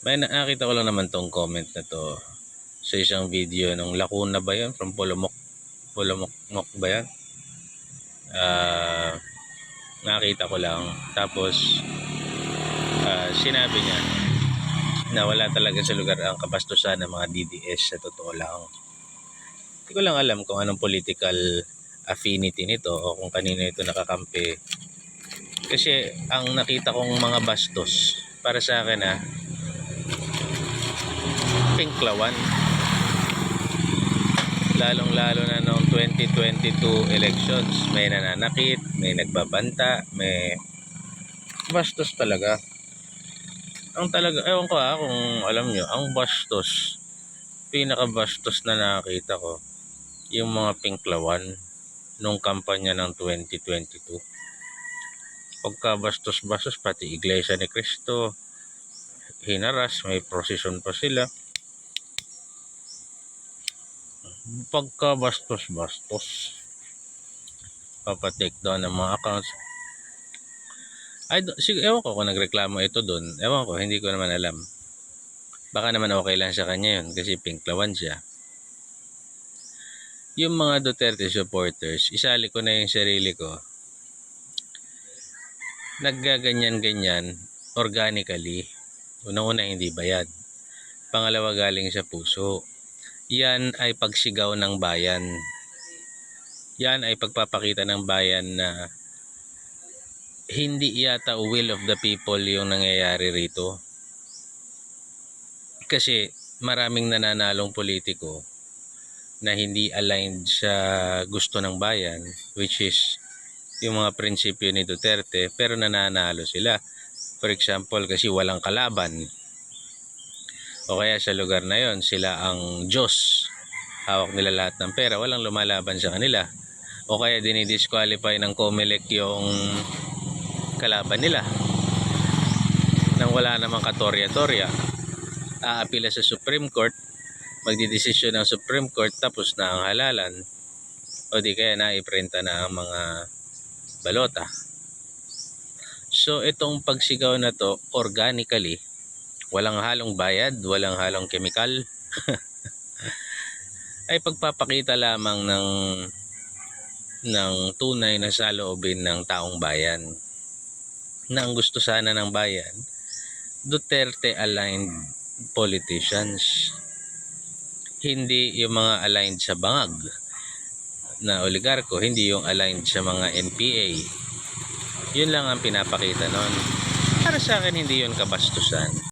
May nakita ko lang naman tong comment na to sa isang video nung Lacuna ba yun? From Pulumok ba yan? Nakita ko lang. Tapos sinabi niya na wala talaga sa lugar ang kabastusan ng mga DDS sa totoo lang. Hindi ko lang alam kung anong political affinity nito o kung kanino ito nakakampi. Kasi ang nakita kong mga bastos para sa akin pinklawan. Lalong-lalo na noong 2022 elections, may nananakit, may nagbabanta, may bastos talaga. Ang talaga, ewan ko kung alam nyo, ang bastos, pinakabastos na nakita ko, yung mga pinklawan nung kampanya ng 2022. Pagkabastos-bastos, pati Iglesia ni Cristo, hinaras, may prosesyon pa sila. Pagkabastos-bastos, papatek down ng mga accounts. Ewan ko kung nagreklamo ito doon. Ewan ko, hindi ko naman alam. Baka naman okay lang sa kanya yun kasi pinklawan siya. Yung mga Duterte supporters, isali ko na yung sarili ko. Naggaganyan-ganyan organically. Unang-una hindi bayad. Pangalawa galing sa puso. Yan ay pagsigaw ng bayan. Yan ay pagpapakita ng bayan na hindi yata will of the people yung nangyayari rito. Kasi maraming nananalong politiko na hindi aligned sa gusto ng bayan, which is yung mga prinsipyo ni Duterte, pero nananalo sila. For example, kasi walang kalaban. O kaya sa lugar na yon sila ang Diyos. Hawak nila lahat ng pera, walang lumalaban sa kanila. O kaya dinidisqualify ng COMELEC yung kalaban nila nang wala namang katorya-torya. Aapila sa Supreme Court, magdidesisyon ng Supreme Court, tapos na ang halalan, o di kaya naiprenta na ang mga balota. So itong pagsigaw na to, organically, walang halong bayad, walang halong chemical, ay pagpapakita lamang ng tunay na saloobin ng taong bayan, na ang gusto sana ng bayan, Duterte aligned politicians, hindi yung mga aligned sa bangag na oligarko, hindi yung aligned sa mga NPA. Yun lang ang pinapakita nun. Para sa akin, hindi yun kabastusan.